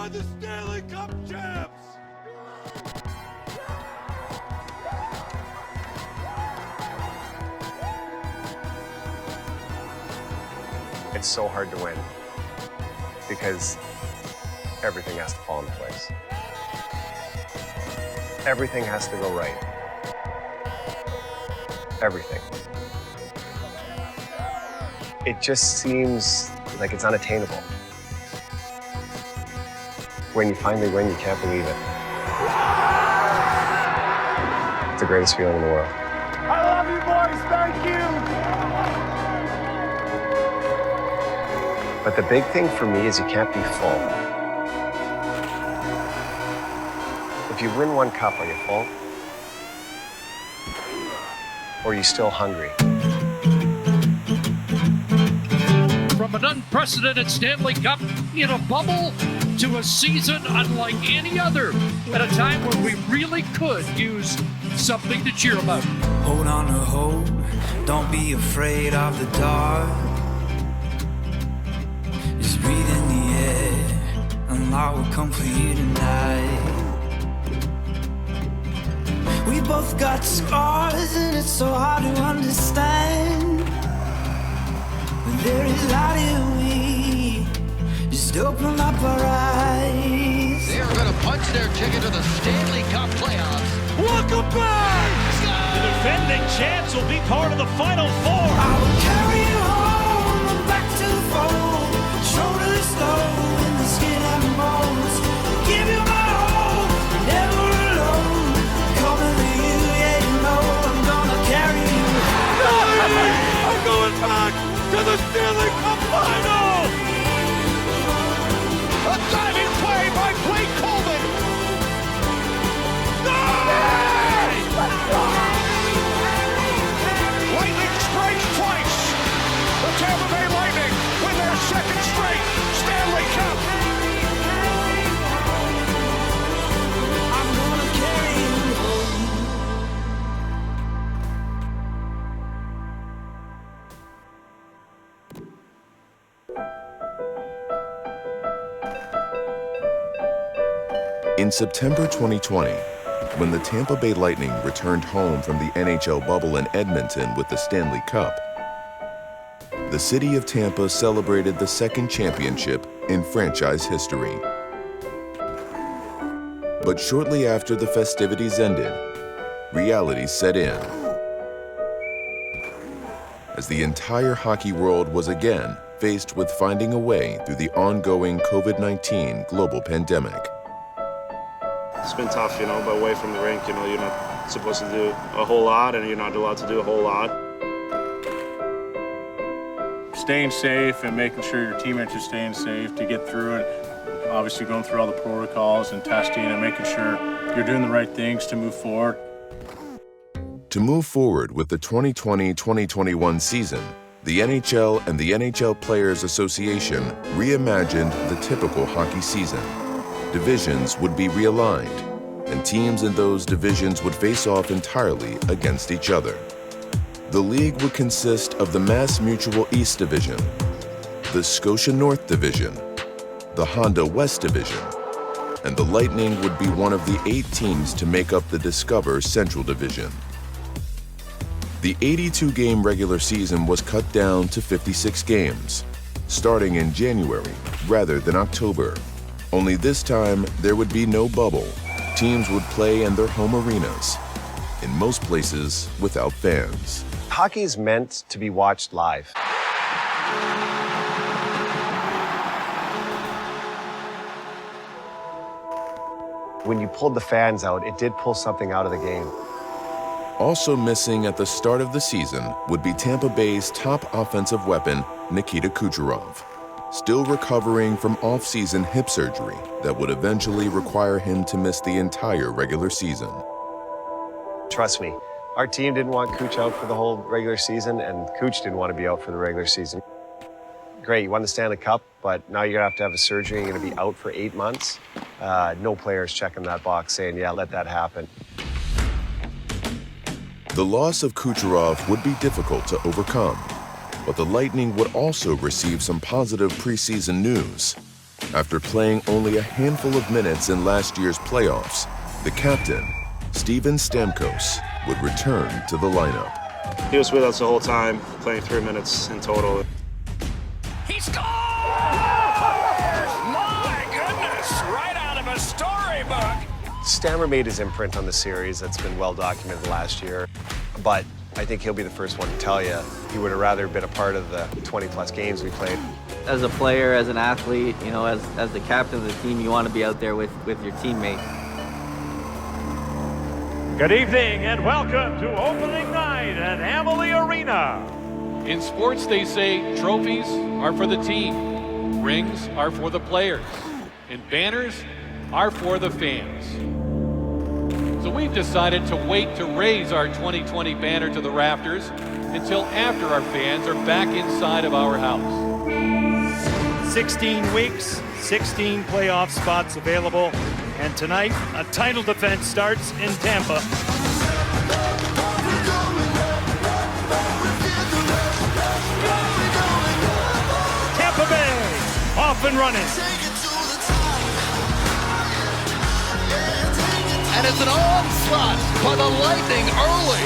are the Stanley Cup champs! It's so hard to win because everything has to fall into place. Everything has to go right. Everything. It just seems like it's unattainable. When you finally win, you can't believe it. It's the greatest feeling in the world. I love you, boys. Thank you. But the big thing for me is you can't be full. If you win one cup, are you full? Or are you still hungry? From an unprecedented Stanley Cup in a bubble to a season unlike any other, at a time when we really could use something to cheer about. Hold on to hope, don't be afraid of the dark. Just breathe in the air, and light will come for you tonight. We both got scars, and it's so hard to understand. But there is light in we, just open up our eyes. They are going to punch their ticket to the Stanley Cup playoffs. Welcome back! The defending champs will be part of the Final Four. I will carry you home and back to the fold. Shoulder to stone in the skin and bones. Give you my all, you're never alone. Coming to you, yeah, you know I'm gonna carry you. I'm going back to the Stanley Cup Finals! A diving play by Blake Coleman. Lightning strikes twice. The Tampa Bay Lightning win their second straight Stanley Cup. I'm gonna carry you home. In September 2020, when the Tampa Bay Lightning returned home from the NHL bubble in Edmonton with the Stanley Cup, the city of Tampa celebrated the second championship in franchise history. But shortly after the festivities ended, reality set in, as the entire hockey world was again faced with finding a way through the ongoing COVID-19 global pandemic. It's been tough, but away from the rink, you're not supposed to do a whole lot, and you're not allowed to do a whole lot. Staying safe and making sure your teammates are staying safe to get through it. Obviously going through all the protocols and testing and making sure you're doing the right things to move forward. To move forward with the 2020-2021 season, the NHL and the NHL Players Association reimagined the typical hockey season. Divisions would be realigned, and teams in those divisions would face off entirely against each other. The league would consist of the Mass Mutual East Division, the Scotia North Division, the Honda West Division, and the Lightning would be one of the 8 teams to make up the Discover Central Division. The 82-game regular season was cut down to 56 games, starting in January rather than October. Only this time, there would be no bubble. Teams would play in their home arenas, in most places without fans. Hockey is meant to be watched live. When you pulled the fans out, it did pull something out of the game. Also missing at the start of the season would be Tampa Bay's top offensive weapon, Nikita Kucherov, still recovering from off-season hip surgery that would eventually require him to miss the entire regular season. Trust me, our team didn't want Cooch out for the whole regular season, and Cooch didn't want to be out for the regular season. Great, you won the Stanley Cup, but now you're gonna have a surgery and you're gonna be out for 8 months. No players checking that box saying, yeah, let that happen. The loss of Kucherov would be difficult to overcome, but the Lightning would also receive some positive preseason news. After playing only a handful of minutes in last year's playoffs, the captain, Steven Stamkos, would return to the lineup. He was with us the whole time, playing 3 minutes in total. He scores! My goodness, right out of a storybook. Stammer made his imprint on the series. That's been well documented last year. But I think he'll be the first one to tell you he would have rather been a part of the 20-plus games we played. As a player, as an athlete, you know, as the captain of the team, you want to be out there with your teammates. Good evening and welcome to opening night at Amalie Arena. In sports, they say trophies are for the team, rings are for the players, and banners are for the fans. So we've decided to wait to raise our 2020 banner to the rafters until after our fans are back inside of our house. 16 weeks, 16 playoff spots available, and tonight a title defense starts in Tampa. Tampa Bay, off and running. And it's an onslaught by the Lightning early.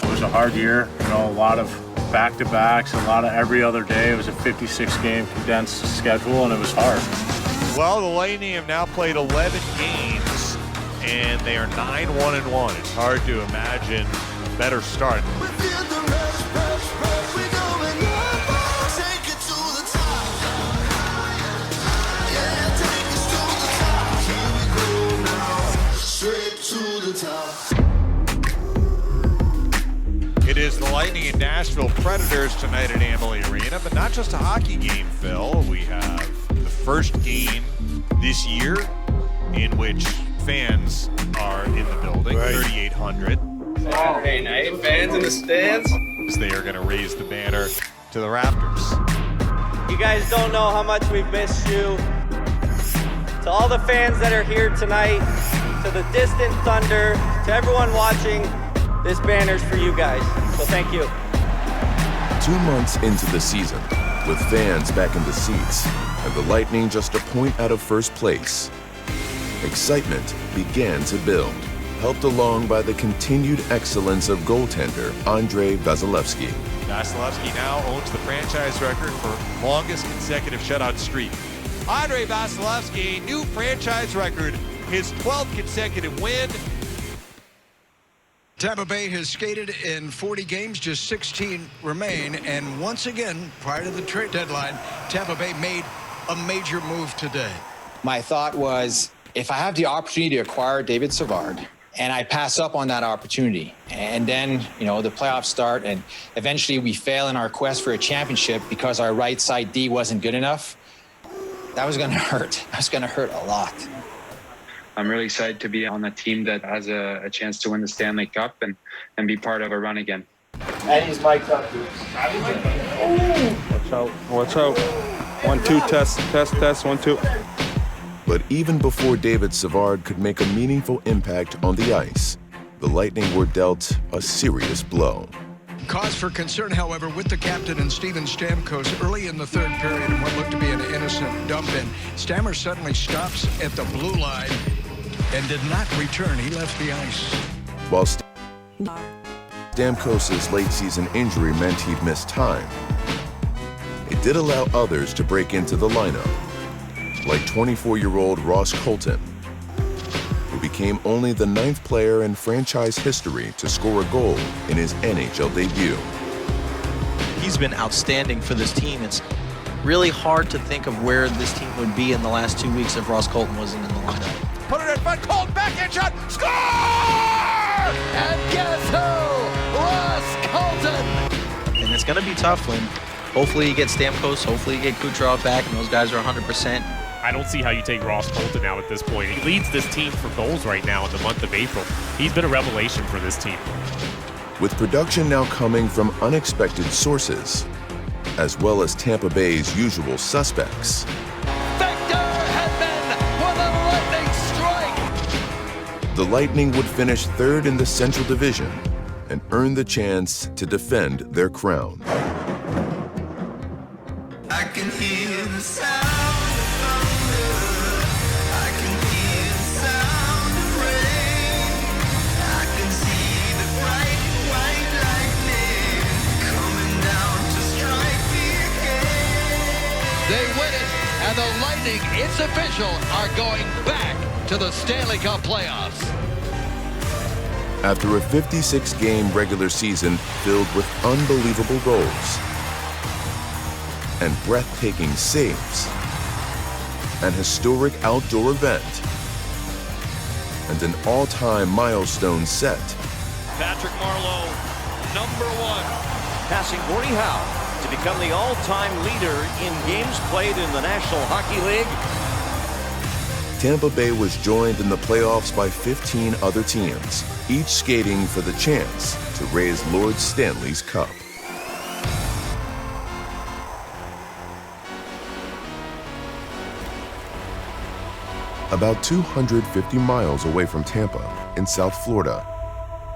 It was a hard year, you know, a lot of back-to-backs, a lot of every other day. It was a 56-game condensed schedule, and it was hard. Well, the Lightning have now played 11 games, and they are 9-1-1. It's hard to imagine a better start. It is the Lightning and Nashville Predators tonight at Amalie Arena, but not just a hockey game, Phil. We have the first game this year in which fans are in the building, 3,800. Saturday night, fans in the stands. They are going to raise the banner to the rafters. You guys don't know how much we've missed you. To all the fans that are here tonight, to the distant thunder, to everyone watching, this banner's for you guys, so thank you. 2 months into the season, with fans back in the seats, and the Lightning just a point out of first place, excitement began to build, helped along by the continued excellence of goaltender Andrei Vasilevskiy. Vasilevskiy now owns the franchise record for longest consecutive shutout streak. Andrei Vasilevskiy, new franchise record, his 12th consecutive win. Tampa Bay has skated in 40 games, just 16 remain, and once again, prior to the trade deadline, Tampa Bay made a major move today. My thought was, if I have the opportunity to acquire David Savard, and I pass up on that opportunity, and then, you know, the playoffs start, and eventually we fail in our quest for a championship because our right side D wasn't good enough, that was going to hurt. That's going to hurt a lot. I'm really excited to be on a team that has a chance to win the Stanley Cup and be part of a run again. And he's mic'd up. Watch out. 1, 2, test, 1, 2. But even before David Savard could make a meaningful impact on the ice, the Lightning were dealt a serious blow. Cause for concern, however, with the captain and Steven Stamkos early in the third period in what looked to be an innocent dump-in. Stammer suddenly stops at the blue line and did not return. He left the ice. While Stamkos' late-season injury meant he'd miss time, it did allow others to break into the lineup, like 24-year-old Ross Colton, who became only the 9th player in franchise history to score a goal in his NHL debut. He's been outstanding for this team. It's really hard to think of where this team would be in the last 2 weeks if Ross Colton wasn't in the lineup. Put it in front, Colton, backhand shot, score! And guess who? Ross Colton! And it's going to be tough when hopefully you get Stamkos, hopefully you get Kucherov back, and those guys are 100%. I don't see how you take Ross Colton out at this point. He leads this team for goals right now in the month of April. He's been a revelation for this team. With production now coming from unexpected sources, as well as Tampa Bay's usual suspects. Victor Hedman with a lightning strike! The Lightning would finish 3rd in the Central Division and earn the chance to defend their crown. I can hear the sound. Lightning, it's official, are going back to the Stanley Cup playoffs. After a 56-game regular season filled with unbelievable goals and breathtaking saves, an historic outdoor event, and an all-time milestone set, Patrick Marleau, #1, passing Gordie Howe to become the all-time leader in games played in the National Hockey League. Tampa Bay was joined in the playoffs by 15 other teams, each skating for the chance to raise Lord Stanley's Cup. About 250 miles away from Tampa, in South Florida,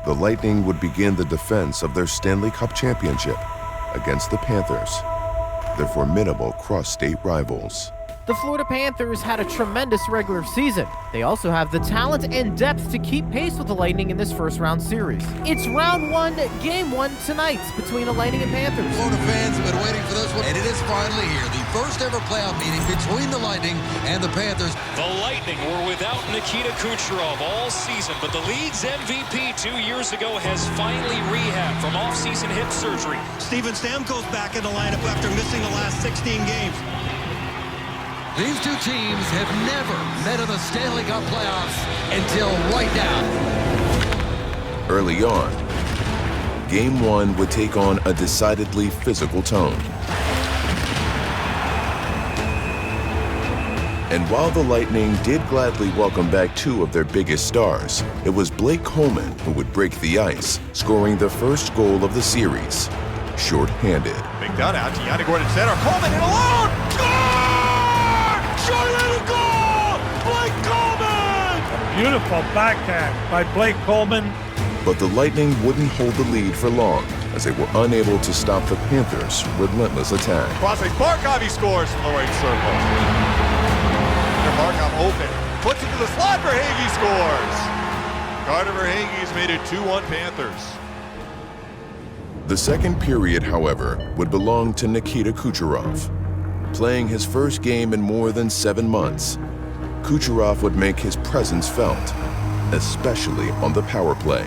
the Lightning would begin the defense of their Stanley Cup championship against the Panthers, their formidable cross-state rivals. The Florida Panthers had a tremendous regular season. They also have the talent and depth to keep pace with the Lightning in this first-round series. It's round 1, game 1 tonight between the Lightning and Panthers. Florida fans have been waiting for this one, and it is finally here. The first ever playoff meeting between the Lightning and the Panthers. The Lightning were without Nikita Kucherov all season, but the league's MVP 2 years ago has finally rehabbed from off-season hip surgery. Steven Stamkos back in the lineup after missing the last 16 games. These two teams have never met in the Stanley Cup playoffs until right now. Early on, Game 1 would take on a decidedly physical tone. And while the Lightning did gladly welcome back 2 of their biggest stars, it was Blake Coleman who would break the ice, scoring the first goal of the series, short-handed. Big done out to Yanni Gordon center. Coleman in alone. Short-handed goal! Blake Coleman! Beautiful backhand by Blake Coleman. But the Lightning wouldn't hold the lead for long, as they were unable to stop the Panthers' relentless attack. Crossing Barkov, he scores from the right circle. Barkov open, puts it to the slot. Verhaeghe scores. Carter Verhaeghe's made it 2-1 Panthers. The second period, however, would belong to Nikita Kucherov. Playing his first game in more than 7 months, Kucherov would make his presence felt, especially on the power play.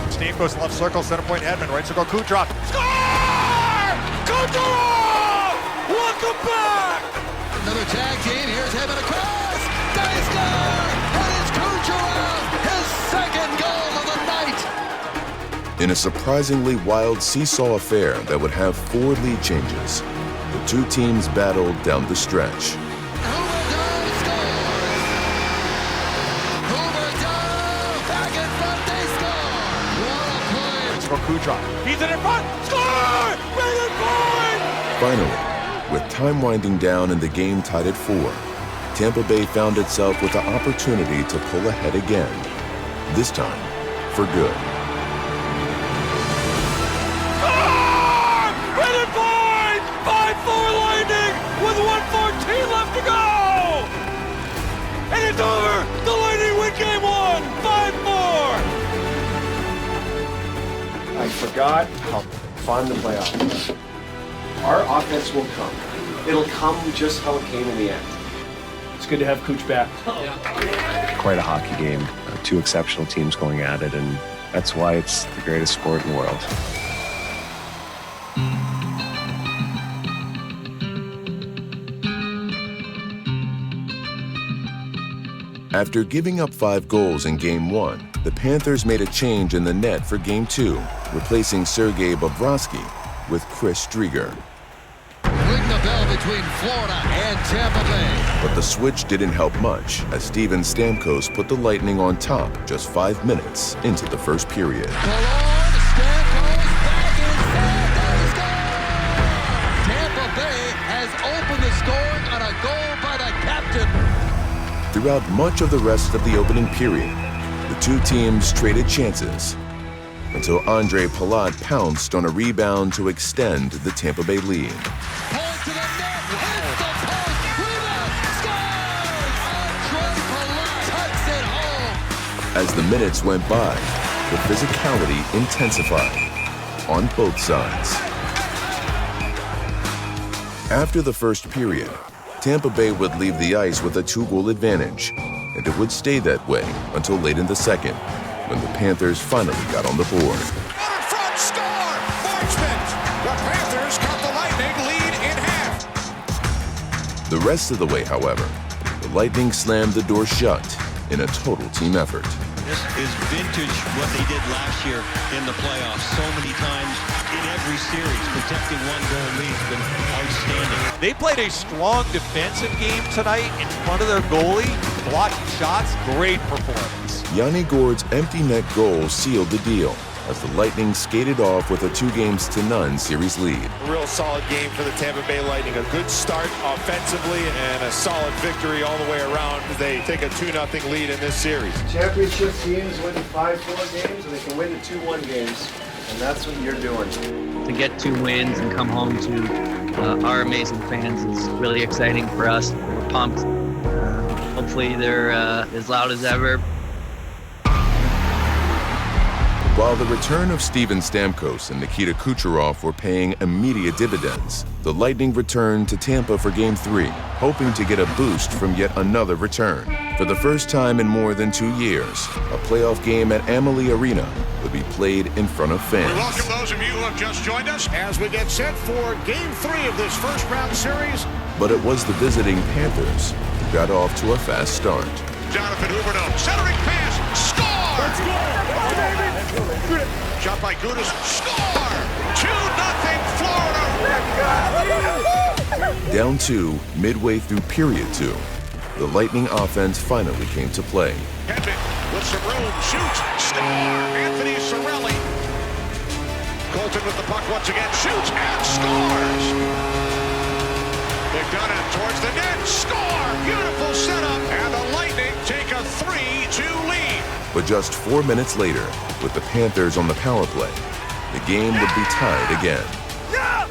Stamkos left circle, center point Hedman, right circle Kucherov. Score! Kucherov! Welcome back! Another tag team. Here's Hedman across. They score! And it's Kucherov, his second goal of the night. In a surprisingly wild seesaw affair that would have 4 lead changes, the two teams battled down the stretch. Kucherov. He's in front. Score! Rated point! Finally, with time winding down and the game tied at 4, Tampa Bay found itself with the opportunity to pull ahead again, this time for good. Score! Rated point! 5-4 Lightning with 1:14 left to go! And it's over! The Lightning win game 1! 5-4! I forgot how fun the playoffs are. Our offense will come. It'll come just how it came in the end. It's good to have Cooch back. Quite a hockey game. 2 exceptional teams going at it, and that's why it's the greatest sport in the world. After giving up 5 goals in Game 1, the Panthers made a change in the net for Game 2, replacing Sergei Bobrovsky with Chris Driedger. Ring the bell between Florida and Tampa Bay. But the switch didn't help much, as Steven Stamkos put the Lightning on top just 5 minutes into the first period. Tampa Bay has opened the scoring on a goal by the captain. Throughout much of the rest of the opening period, the two teams traded chances until Andre Palat pounced on a rebound to extend the Tampa Bay lead. As the minutes went by, the physicality intensified on both sides. After the first period, Tampa Bay would leave the ice with a 2-goal advantage, and it would stay that way until late in the second, when the Panthers finally got on the board. Out in front, score! Marchment! The Panthers cut the Lightning lead in half. The rest of the way, however, the Lightning slammed the door shut in a total team effort. This is vintage what they did last year in the playoffs. So many times in every series, protecting one-goal lead has been outstanding. They played a strong defensive game tonight in front of their goalie, blocking shots. Great performance. Yanni Gourde's empty net goal sealed the deal as the Lightning skated off with a 2-0 series lead. A real solid game for the Tampa Bay Lightning. A good start offensively and a solid victory all the way around as they take a 2-0 lead in this series. Championship teams win 5-4 games, and they can win the 2-1 games, and that's what you're doing. To get 2 wins and come home to our amazing fans is really exciting for us. We're pumped. Hopefully they're as loud as ever. While the return of Steven Stamkos and Nikita Kucherov were paying immediate dividends, the Lightning returned to Tampa for Game 3, hoping to get a boost from yet another return. For the first time in more than 2 years, a playoff game at Amalie Arena would be played in front of fans. We welcome those of you who have just joined us as we get set for Game 3 of this first-round series. But it was the visiting Panthers who got off to a fast start. Jonathan Huberdeau, centering pass, score! Let's go! Shot by Gudas, score! 2-0 Florida! Down 2, midway through period 2, the Lightning offense finally came to play. Hedman with some room, shoots, score! Anthony Cirelli. Colton with the puck once again, shoots and scores! McDonough towards the net, score! Beautiful setup, and the Lightning take a 3-2 lead. But just 4 minutes later, with the Panthers on the power play, the game would be tied again. Yeah!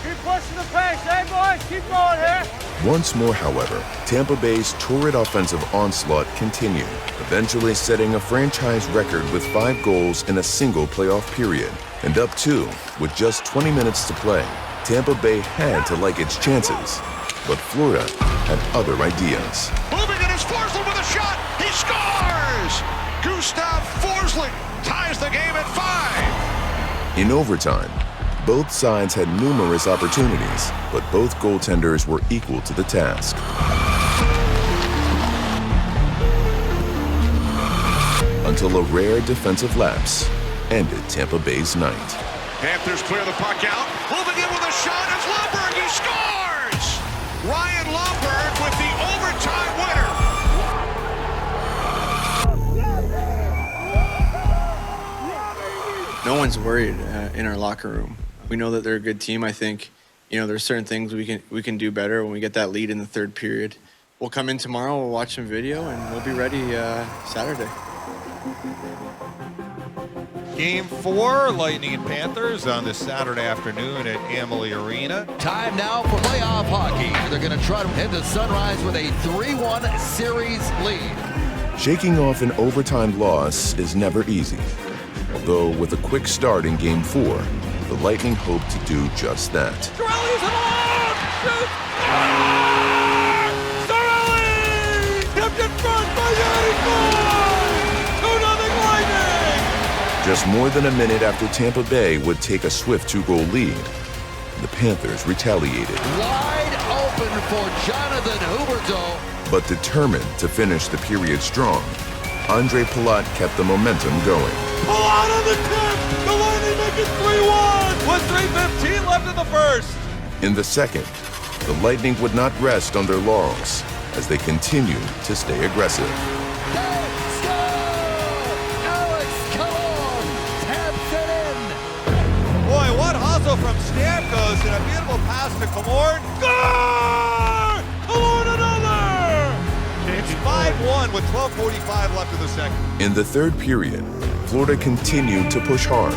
Keep pushing the pace, hey boys, keep going here. Once more, however, Tampa Bay's torrid offensive onslaught continued, eventually setting a franchise record with 5 goals in a single playoff period. And up 2, with just 20 minutes to play, Tampa Bay had to like its chances, but Florida had other ideas. Moving it is Forsling with a shot, he scores! Gustav Forsling ties the game at 5. In overtime, both sides had numerous opportunities, but both goaltenders were equal to the task. Until a rare defensive lapse ended Tampa Bay's night. Panthers clear the puck out, moving in with a shot, it's Lomberg, he scores! Ryan Lomberg with the overtime winner. No one's worried in our locker room. We know that they're a good team. I think, there's certain things we can do better when we get that lead in the third period. We'll come in tomorrow, we'll watch some video, and we'll be ready Saturday. Game 4, Lightning and Panthers on this Saturday afternoon at Amalie Arena. Time now for playoff hockey. They're going to try to head to Sunrise with a 3-1 series lead. Shaking off an overtime loss is never easy. Although with a quick start in Game 4, the Lightning hope to do just that. Cirelli's alone! Cirelli! Tipped in front by Yanni! 2-0 Lightning! Just more than a minute after Tampa Bay would take a swift 2-goal lead, the Panthers retaliated. Wide open for Jonathan Huberdeau. But determined to finish the period strong, Andre Palat kept the momentum going. Palat on the tip! The Lightning make it 3-1! With 3:15 left in the first! In the second, the Lightning would not rest on their laurels as they continued to stay aggressive. Boy, what hustle from Stamkos and a beautiful pass to Killorn. Score! Killorn another! It's 5-1 with 12:45 left in the second. In the third period, Florida continued to push hard.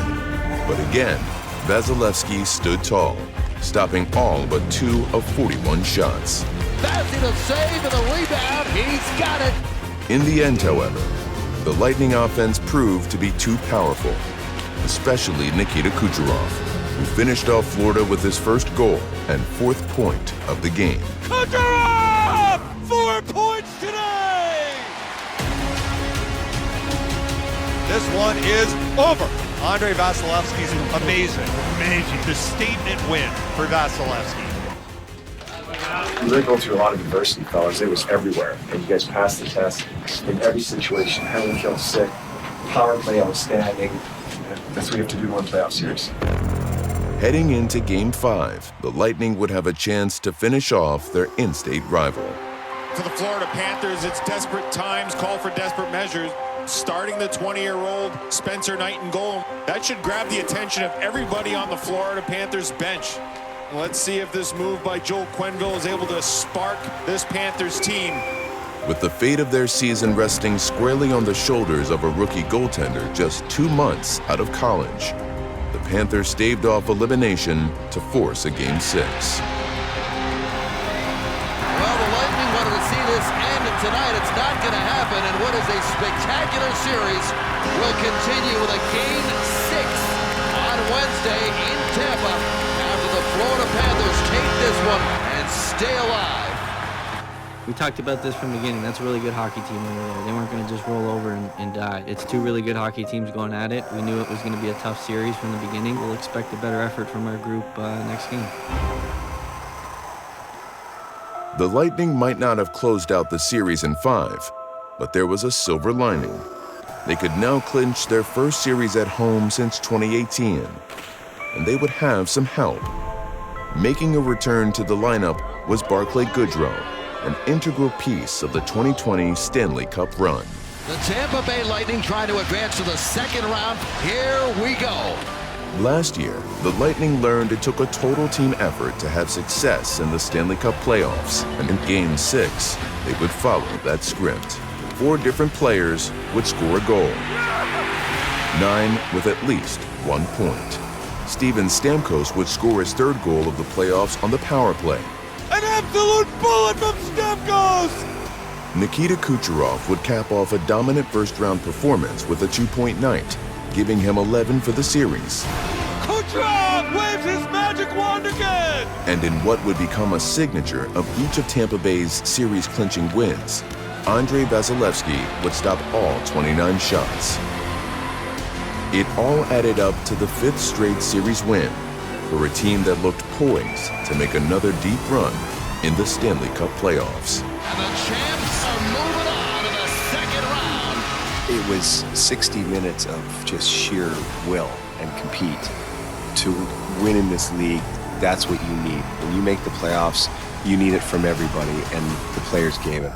But again, Vasilevsky stood tall, stopping all but 2 of 41 shots. Vazzy the save and the rebound. He's got it. In the end, however, the Lightning offense proved to be too powerful, especially Nikita Kucherov. who finished off Florida with his first goal and 4th point of the game. Kucherov! 4 points today! This one is over. Andrei Vasilevsky's amazing. The statement win for Vasilevsky. We've been going through a lot of adversity, fellas. It was everywhere. And you guys passed the test in every situation. Penalty kill sick, power play outstanding. That's what you have to do to win playoff series. Heading into Game 5, the Lightning would have a chance to finish off their in-state rival. For the Florida Panthers, it's desperate times, call for desperate measures. Starting the 20-year-old Spencer Knight in goal. That should grab the attention of everybody on the Florida Panthers bench. Let's see if this move by Joel Quenneville is able to spark this Panthers team. With the fate of their season resting squarely on the shoulders of a rookie goaltender just 2 months out of college, the Panthers staved off elimination to force a Game 6. Well, the Lightning wanted to see this end, and tonight it's not going to happen, and what is a spectacular series will continue with a Game 6 on Wednesday in Tampa after the Florida Panthers take this one and stay alive. We talked about this from the beginning. That's a really good hockey team over there. They weren't going to just roll over and die. It's 2 really good hockey teams going at it. We knew it was going to be a tough series from the beginning. We'll expect a better effort from our group next game. The Lightning might not have closed out the series in 5, but there was a silver lining. They could now clinch their first series at home since 2018, and they would have some help. Making a return to the lineup was Barclay Goodrow, an integral piece of the 2020 Stanley Cup run. The Tampa Bay Lightning trying to advance to the second round. Here we go. Last year, the Lightning learned it took a total team effort to have success in the Stanley Cup playoffs, and in Game 6, they would follow that script. 4 different players would score a goal. 9 with at least 1 point. Steven Stamkos would score his 3rd goal of the playoffs on the power play. An absolute bullet from Stamkos! Nikita Kucherov would cap off a dominant first-round performance with a 2-point night, giving him 11 for the series. Kucherov waves his magic wand again! And in what would become a signature of each of Tampa Bay's series-clinching wins, Andrei Vasilevsky would stop all 29 shots. It all added up to the 5th straight series win for a team that looked poised to make another deep run in the Stanley Cup playoffs. And the champs are moving on to the second round. It was 60 minutes of just sheer will and compete. To win in this league, that's what you need. When you make the playoffs, you need it from everybody, and the players gave it.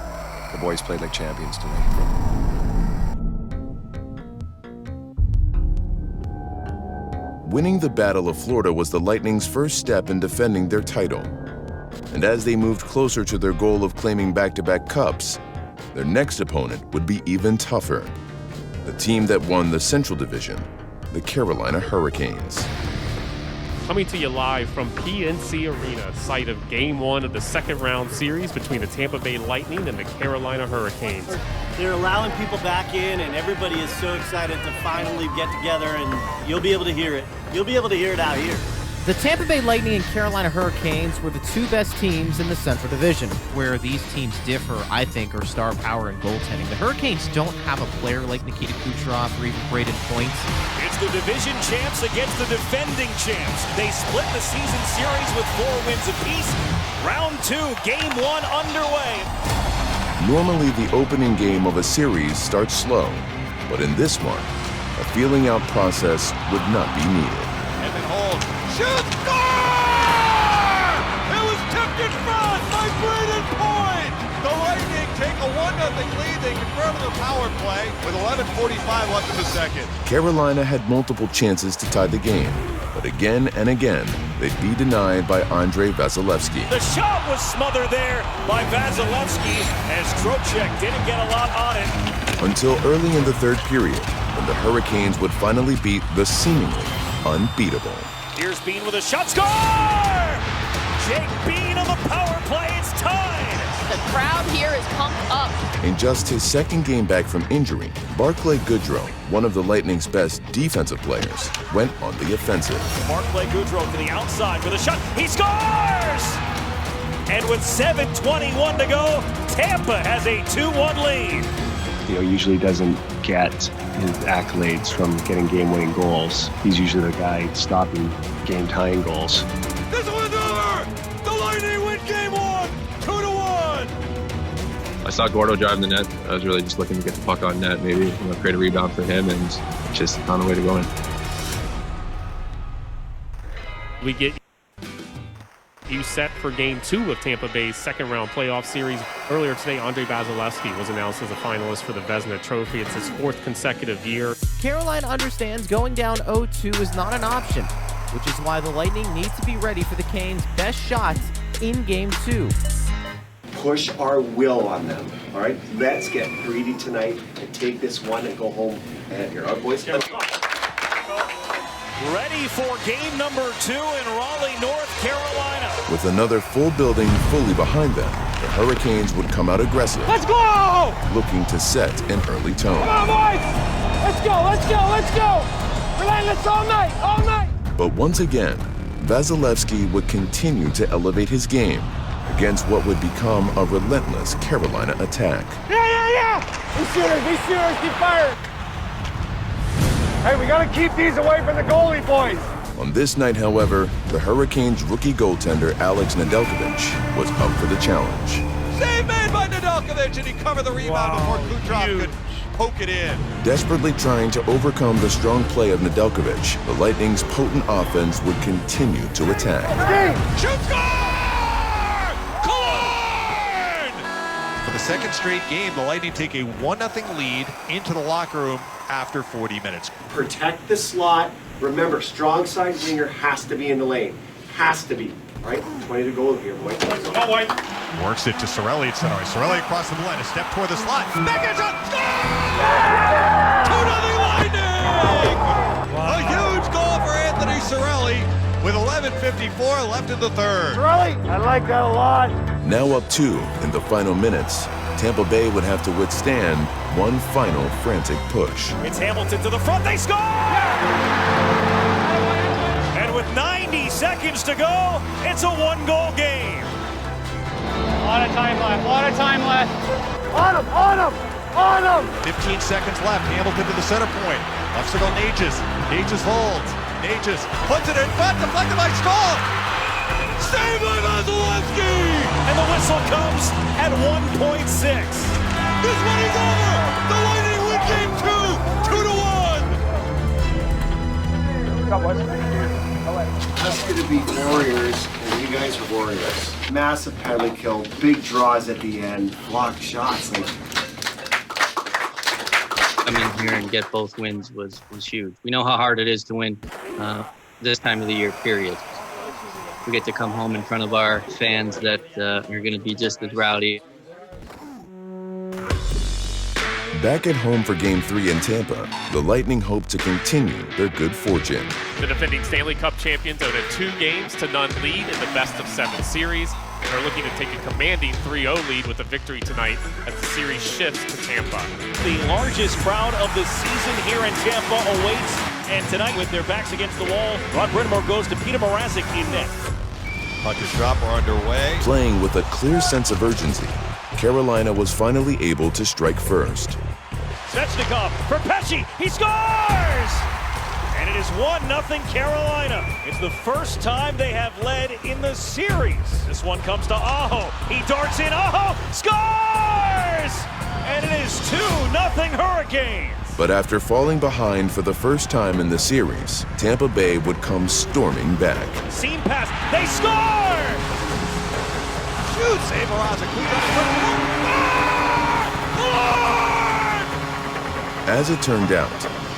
The boys played like champions tonight. Winning the Battle of Florida was the Lightning's first step in defending their title. And as they moved closer to their goal of claiming back-to-back cups, their next opponent would be even tougher. The team that won the Central Division, the Carolina Hurricanes. Coming to you live from PNC Arena, site of Game 1 of the second-round series between the Tampa Bay Lightning and the Carolina Hurricanes. They're allowing people back in, and everybody is so excited to finally get together, and you'll be able to hear it. You'll be able to hear it out here. The Tampa Bay Lightning and Carolina Hurricanes were the 2 best teams in the Central Division. Where these teams differ, I think, are star power and goaltending. The Hurricanes don't have a player like Nikita Kucherov or even Braden Point. It's the division champs against the defending champs. They split the season series with 4 wins apiece. Round 2, Game 1 underway. Normally, the opening game of a series starts slow, but in this one, a feeling-out process would not be needed. Evan Holt, shoot, score! It was tipped in front by Braden Point! The Lightning take a 1-0 lead. They confirm the power play with 11:45 left in the second. Carolina had multiple chances to tie the game, but again and again, they'd be denied by Andrei Vasilevsky. The shot was smothered there by Vasilevsky as Trocheck didn't get a lot on it. Until early in the 3rd period, when the Hurricanes would finally beat the seemingly unbeatable. Here's Bean with a shot. Score! Jake Bean on the power play. It's tied. The crowd here is pumped up. In just his second game back from injury, Barclay Goodrow, one of the Lightning's best defensive players, went on the offensive. Barclay Goodrow to the outside with a shot. He scores! And with 7:21 to go, Tampa has a 2-1 lead. Usually doesn't get his accolades from getting game-winning goals. He's usually the guy stopping game-tying goals. This one's over! The Lightning win game 1, 2-1! I saw Gordo drive the net. I was really just looking to get the puck on net, maybe create a rebound for him, and just found a way to go in. We get you set for Game 2 of Tampa Bay's second-round playoff series. Earlier today, Andrei Vasilevskiy was announced as a finalist for the Vezina Trophy. It's his 4th consecutive year. Carolina understands going down 0-2 is not an option, which is why the Lightning need to be ready for the Canes' best shots in Game 2. Push our will on them, all right? Let's get greedy tonight and take this one and go home. And here, our boys. Ready for game number 2 in Raleigh, North Carolina. With another full building fully behind them, the Hurricanes would come out aggressive. Let's go! Looking to set an early tone. Come on, boys! Let's go, let's go, let's go! Relentless all night, all night! But once again, Vasilevskiy would continue to elevate his game against what would become a relentless Carolina attack. Yeah! Be shooters, keep firing! Hey, we gotta keep these away from the goalie, boys! On this night, however, the Hurricanes' rookie goaltender Alex Nedeljkovic was up for the challenge. Save made by Nedeljkovic, and he covered the rebound before Kucherov could poke it in. Desperately trying to overcome the strong play of Nedeljkovic, the Lightning's potent offense would continue to attack. Shoot, score! For the second straight game, the Lightning take a 1-0 lead into the locker room after 40 minutes. Protect the slot. Remember, strong side winger has to be in the lane. Has to be. All right? 20 to go here, boys. Oh, White. Works it to Cirelli at center. Cirelli across the blue line. A step toward the slot. Back shot. Score! 2-0 Lightning! A huge goal for Anthony Cirelli with 11:54 left in the third. Cirelli, I like that a lot. Now up 2 in the final minutes, Tampa Bay would have to withstand one final frantic push. It's Hamilton to the front, they score! And with 90 seconds to go, it's a 1-goal game. A lot of time left. On him! 15 seconds left. Hamilton to the center point. Left circle, Nages. Nages holds. Nages puts it in front, deflected by Stahl. Saved by Vasilevskiy! And the whistle comes at 1.6. This one is over! The Lightning win game 2, 2-1! That's going to be Warriors, and you guys are Warriors. Massive penalty kill, big draws at the end, blocked shots. Come in here and get both wins was huge. We know how hard it is to win this time of the year, period. We get to come home in front of our fans that are going to be just as rowdy. Back at home for Game 3 in Tampa, the Lightning hope to continue their good fortune. The defending Stanley Cup champions own a 2-0 lead in the best-of-7 series. They're looking to take a commanding 3-0 lead with a victory tonight as the series shifts to Tampa. The largest crowd of the season here in Tampa awaits. And tonight, with their backs against the wall, Rod Brind'Amour goes to Peter Mrazek in net. Puck is dropped, we're underway. Playing with a clear sense of urgency, Carolina was finally able to strike first. Svechnikov for Pesce, he scores! And it is 1-0 Carolina. It's the first time they have led in the series. This one comes to Aho. He darts in, Aho scores! And it is 2-0 Hurricanes. But after falling behind for the first time in the series, Tampa Bay would come storming back. Seam pass, they score! Shoot, save Mrazek. As it turned out,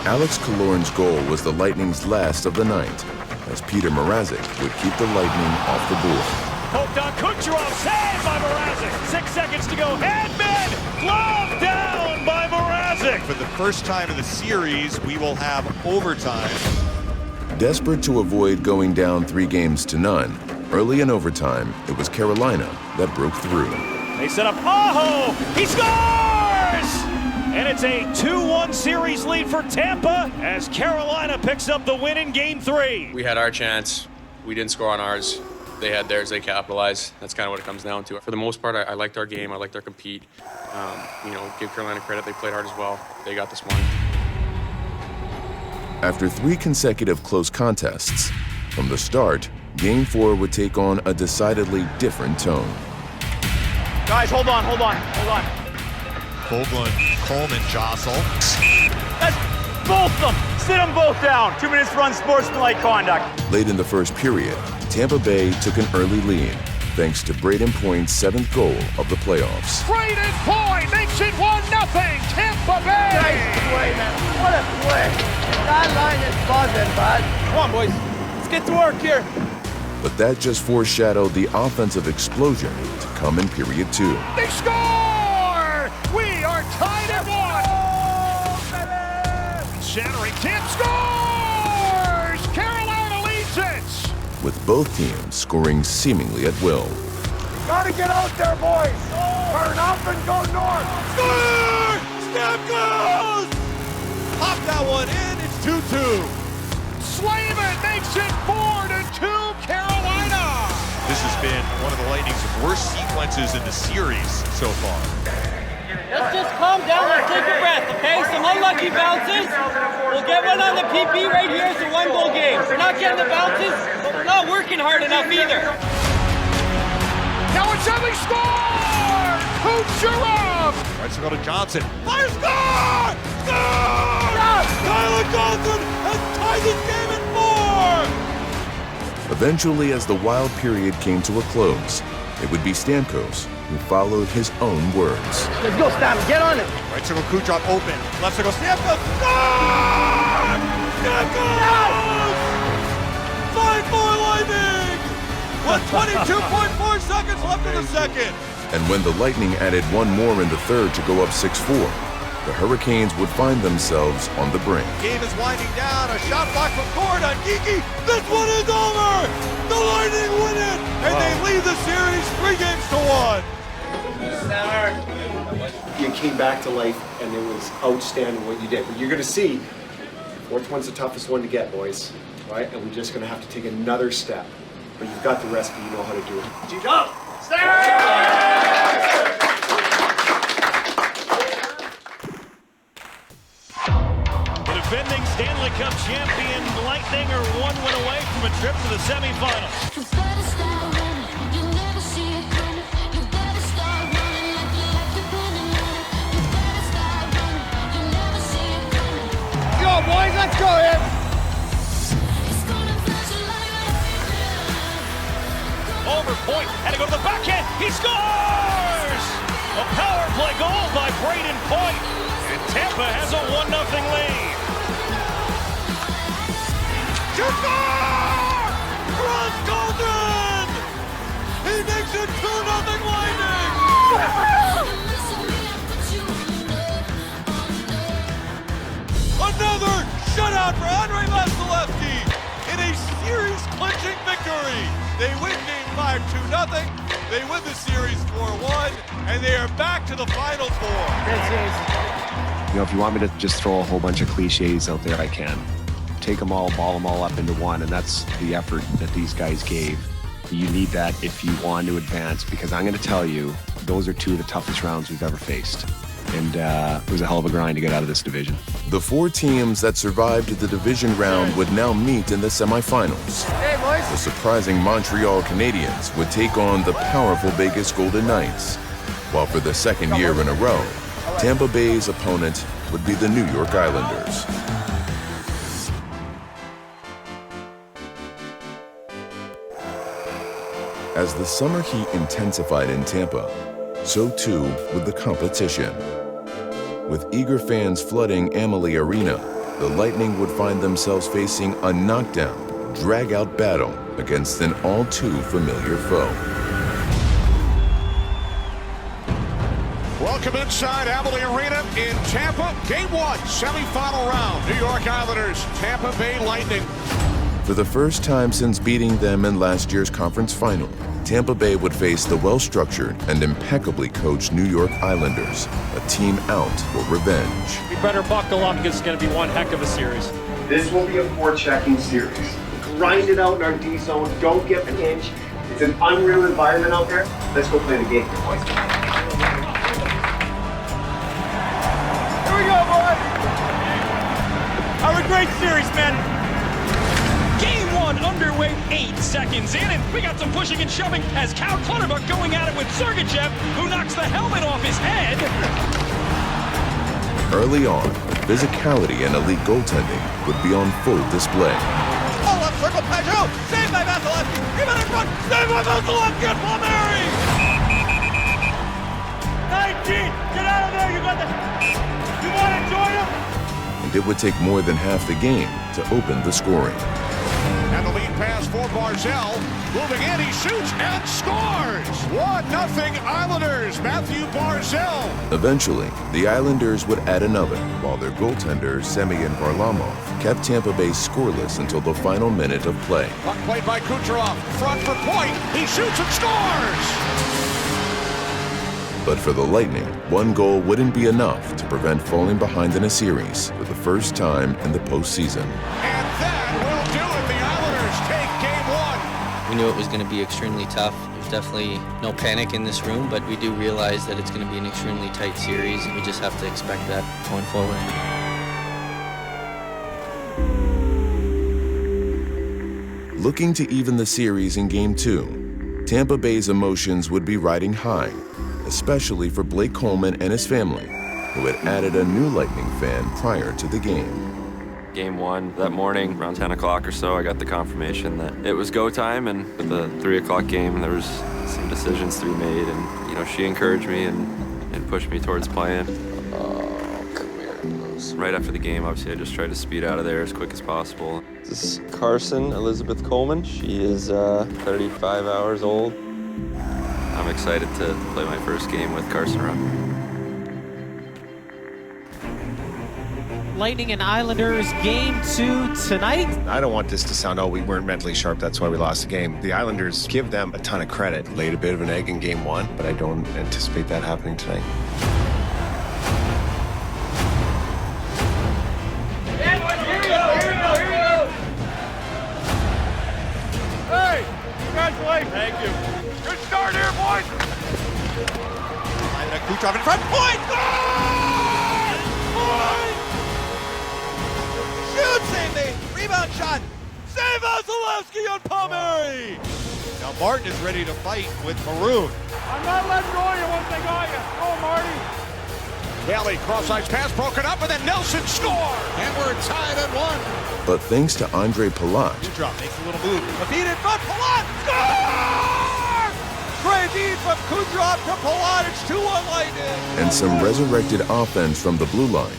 Alex Killorn's goal was the Lightning's last of the night, as Peter Mrazek would keep the Lightning off the board. Poked on Kucherov, saved by Mrazek. 6 seconds to go, Hedman, glove down by Mrazek. For the first time in the series, we will have overtime. Desperate to avoid going down 3-0, early in overtime, it was Carolina that broke through. They set up Aho. He scores! And it's a 2-1 series lead for Tampa as Carolina picks up the win in Game 3. We had our chance. We didn't score on ours. They had theirs. They capitalized. That's kind of what it comes down to. For the most part, I liked our game. I liked our compete. Give Carolina credit. They played hard as well. They got this one. After 3 consecutive close contests, from the start, Game 4 would take on a decidedly different tone. Guys, hold on. Hoagland, Coleman jostle. That's both of them. Sit them both down. 2 minutes for unsportsmanlike conduct. Late in the first period, Tampa Bay took an early lead, thanks to Braden Point's 7th goal of the playoffs. Braden Point makes it 1-0. Tampa Bay. Nice play, man. What a play. That line is buzzing, bud. Come on, boys. Let's get to work here. But that just foreshadowed the offensive explosion to come in period 2. They score! We are tied at 1. Centering tip scores! Carolina leads it! With both teams scoring seemingly at will. Gotta get out there, boys! Turn up and go north! Score! Snap goes! Pop that one in, it's 2-2. Slavin makes it 4-2 Carolina! This has been one of the Lightning's worst sequences in the series so far. Let's just calm down. Let's take a breath, okay? Some unlucky bounces. We'll get one on the PP right here. It's a 1-goal game. We're not getting the bounces, but we're not working hard enough either. Now it's Emily score! Kucherov! Right, so go to Johnson. Fire score! Score! Yes! Tyler Johnson has tied this game at 4! Eventually, as the wild period came to a close, it would be Stamkos who followed his own words. Let's go, Stam. Get on it. Right circle Kucherov open. Left circle Stamkos. Score! Stamkos! 5-4 Lightning! With 22.4 seconds left in the second. And when the Lightning added one more in the third to go up 6-4, the Hurricanes would find themselves on the brink. Game is winding down. A shot block from Gord on Geeky. This one is over. The Lightning win it, and they lead the series 3-1. You came back to life, and it was outstanding what you did. But you're going to see, fourth one's the toughest one to get, boys. Right? And we're just going to have to take another step. But you've got the recipe. You know how to do it. Go! The defending Stanley Cup champion Lightning are 1 win away from a trip to the semifinals. Go, boys, let's go here! Over Point, had to go to the backhand, he scores! A power play goal by Braden Point, and Tampa has a 1-0 lead. Shoot score! Ross Golden! He makes it 2-0 Lightning! Another shutout for Andrei Vasilevsky in a series-clinching victory. They win Game 5 2-0. They win the series 4-1, and they are back to the Final Four. If you want me to just throw a whole bunch of cliches out there, I can. Take them all, ball them all up into one, and that's the effort that these guys gave. You need that if you want to advance, because I'm going to tell you, those are 2 of the toughest rounds we've ever faced. And it was a hell of a grind to get out of this division. The 4 teams that survived the division round would now meet in the semifinals. Hey, boys. The surprising Montreal Canadiens would take on the powerful Vegas Golden Knights, while for the second year in a row, Tampa Bay's opponent would be the New York Islanders. As the summer heat intensified in Tampa, so too would the competition. With eager fans flooding Amalie Arena, the Lightning would find themselves facing a knockdown, drag-out battle against an all-too-familiar foe. Welcome inside Amalie Arena in Tampa. Game 1, semifinal round. New York Islanders, Tampa Bay Lightning. For the first time since beating them in last year's conference final, Tampa Bay would face the well-structured and impeccably coached New York Islanders, a team out for revenge. We better buckle up because it's going to be one heck of a series. This will be a forechecking series. Grind it out in our D zone. Don't get an inch. It's an unreal environment out there. Let's go play the game, boys. Here we go, boys! Have a great series, man. Game 1 underway, 8 seconds in, and we got some pushing and shoving as Cal Clutterbuck going at it with Sergachev, who knocks the helmet off his head. Early on, physicality and elite goaltending would be on full display. Oh, left circle, Pajot! Saved by Vasilevsky! Rebound in front! Saved by Vasilevsky and Palmieri! 19! Get out of there! You got the... You want to join him? And it would take more than half the game to open the scoring. And the lead pass for Barzal. Moving in, he shoots and scores! 1-0 Islanders, Matthew Barzal. Eventually, the Islanders would add another, while their goaltender, Semyon Varlamov, kept Tampa Bay scoreless until the final minute of play. Puck played by Kucherov. Front for point. He shoots and scores! But for the Lightning, one goal wouldn't be enough to prevent falling behind in a series for the first time in the postseason. And that will do it. The Islanders take game 1. We knew it was going to be extremely tough. There's definitely no panic in this room, but we do realize that it's going to be an extremely tight series, and we just have to expect that going forward. Looking to even the series in Game 2, Tampa Bay's emotions would be riding high, especially for Blake Coleman and his family, who had added a new Lightning fan prior to the game. Game 1, that morning, around 10 o'clock or so, I got the confirmation that it was go time, and for the 3 o'clock game, there was some decisions to be made, and, she encouraged me and pushed me towards playing. Right after the game, obviously, I just tried to speed out of there as quick as possible. This is Carson Elizabeth Coleman. She is 35 hours old. I'm excited to play my first game with Carson Rupp. Lightning and Islanders game 2 tonight. I don't want this to sound, we weren't mentally sharp, that's why we lost the game. The Islanders, give them a ton of credit. Laid a bit of an egg in game 1, but I don't anticipate that happening tonight. Hey, congratulations. Thank you. Good start here, boys. Kucherov in front, point! Point! Shoot, save me! Rebound shot! Save Vasilevsky on Palmieri! Now Martin is ready to fight with Maroon. I'm not letting go of you once they got you. Go, Marty! Kelly, cross-ice pass broken up, and then Nelson score! And we're tied at 1. But thanks to Andre Palat, Kucherov makes a little move. A feed in front, Palat! Score! Great feed from Kucherov to Palat. It's 2-1 Lightning. and some resurrected offense from the blue line,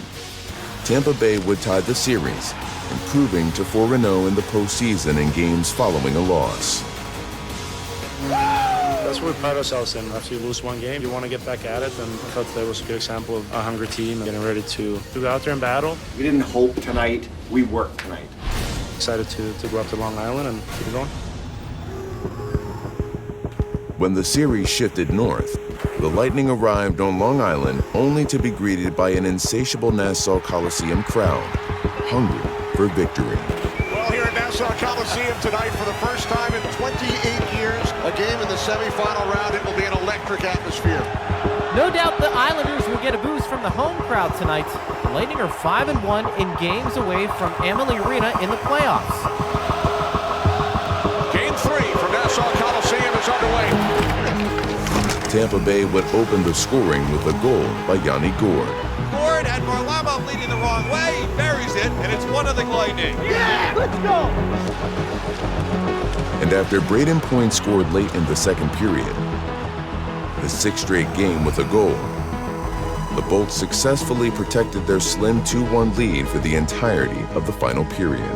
Tampa Bay would tie the series, improving to 4-0 in the postseason in games following a loss. That's what we pride ourselves in. After you lose one game, you want to get back at it, and I thought that was a good example of a hungry team getting ready to go out there and battle. We didn't hope tonight, we worked tonight. Excited to go up to Long Island and keep it going. When the series shifted north, the Lightning arrived on Long Island only to be greeted by an insatiable Nassau Coliseum crowd, hungry for victory. Well, here at Nassau Coliseum tonight, for the first time in 28 years, a game in the semifinal round, it will be an electric atmosphere. No doubt the Islanders will get a boost from the home crowd tonight. The Lightning are 5-1 in games away from Amalie Arena in the playoffs. Game 3 from Nassau Coliseum is underway. Tampa Bay would open the scoring with a goal by Yanni Gourde. Gord and Varlamov leading the wrong way. He buries it, and it's 1-0 Lightning. Yeah, let's go! And after Braden Point scored late in the second period, the sixth straight game with a goal, the Bolts successfully protected their slim 2-1 lead for the entirety of the final period.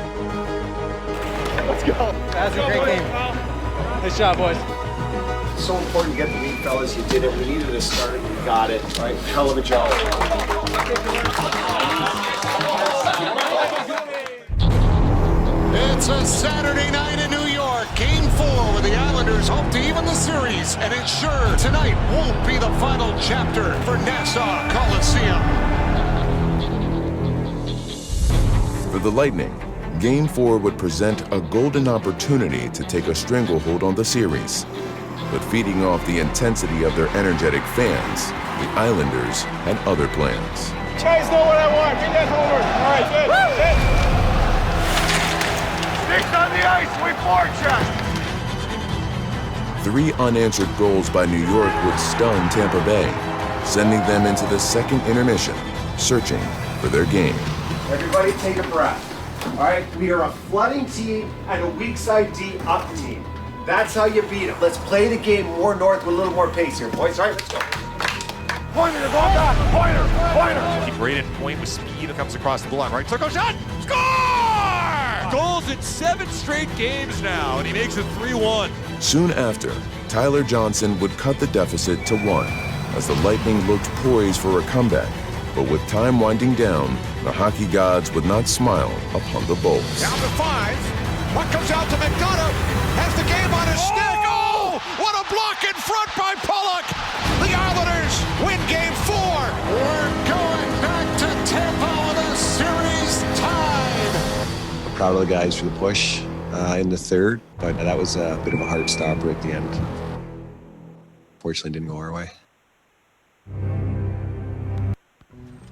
Let's go. That was a great game. Nice job, boys. It's so important to get the lead, fellas. You did it. We needed to start it. You got it. Right? Hell of a job. It's a Saturday night in New York. Game 4 where the Islanders Panthers hope to even the series and ensure tonight won't be the final chapter for Nassau Coliseum. For the Lightning, Game 4 would present a golden opportunity to take a stranglehold on the series. But feeding off the intensity of their energetic fans, the Islanders had other plans. You guys know what I want. Get that homework. All right, good. Sticks on the ice. We forecheck. 3 unanswered goals by New York would stun Tampa Bay, sending them into the second intermission, searching for their game. Everybody take a breath. All right, we are a flooding team and a weak side D up team. That's how you beat them. Let's play the game more north with a little more pace here, boys. All right, let's go. Pointer, go back. Pointer. Keep right at point with speed that comes across the blue line. Right circle shot. Score! Goals in 7 straight games now, and he makes it 3-1. Soon after, Tyler Johnson would cut the deficit to 1 as the Lightning looked poised for a comeback. But with time winding down, the hockey gods would not smile upon the Bolts. Down to 5. Puck comes out to McDonough. Has the game on his stick. Oh, what a block in front by Pollock. The Islanders win game 4. We're going back to Tampa with a series tied. I'm proud of the guys for the push in the third, but that was a bit of a heart stopper at the end. Fortunately, didn't go our way.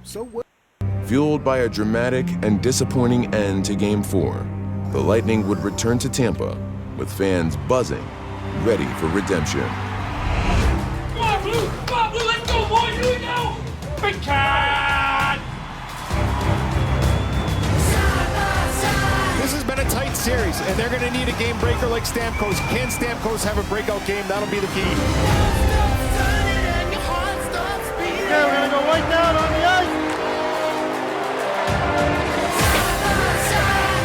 So what? Fueled by a dramatic and disappointing end to Game 4, the Lightning would return to Tampa with fans buzzing, ready for redemption. Come on, Blue! Let's go, boys! Here we go! Big cat! This has been a tight series, and they're going to need a game breaker like Stamkos. Can Stamkos have a breakout game? That'll be the key. Okay, we're gonna go right down on the ice.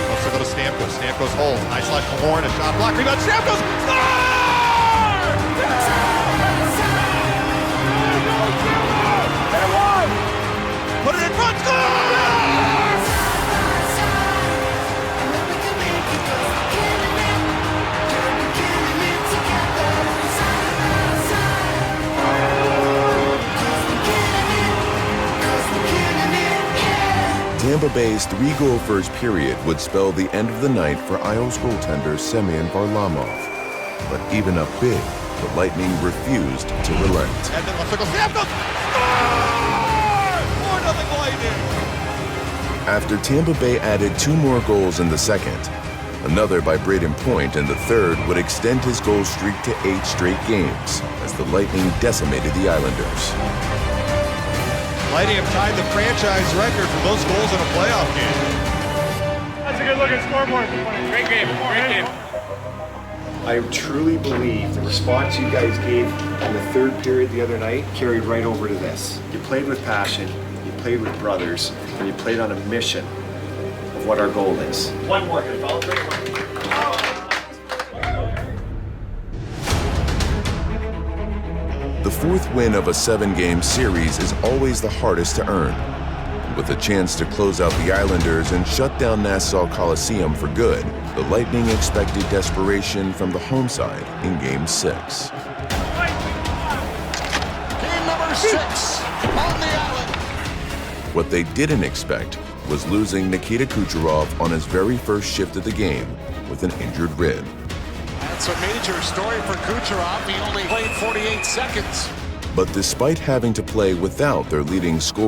Let's go to Stamkos. Stamkos holds. Nice slash for Horn. A shot block. Rebound. Stamkos. Score! Put it in front. Score! Tampa Bay's 3-goal first period would spell the end of the night for Isles goaltender Semyon Varlamov. But even up big, the Lightning refused to relent. And then let's go Stamkos. Score! 4-0 Lightning. After Tampa Bay added 2 more goals in the second, another by Braden Point in the third would extend his goal streak to 8 straight games as the Lightning decimated the Islanders. Lightning have tied the franchise record for most goals in a playoff game. That's a good look at scoreboard. Great game. I truly believe the response you guys gave in the third period the other night carried right over to this. You played with passion, you played with brothers, and you played on a mission of what our goal is. One more, good fellas. The 4th win of a 7-game series is always the hardest to earn. With a chance to close out the Islanders and shut down Nassau Coliseum for good, the Lightning expected desperation from the home side in Game 6. Game number 6 on the island. What they didn't expect was losing Nikita Kucherov on his very first shift of the game with an injured rib. That's a major story for Kucherov. He only played 48 seconds. But despite having to play without their leading scorer,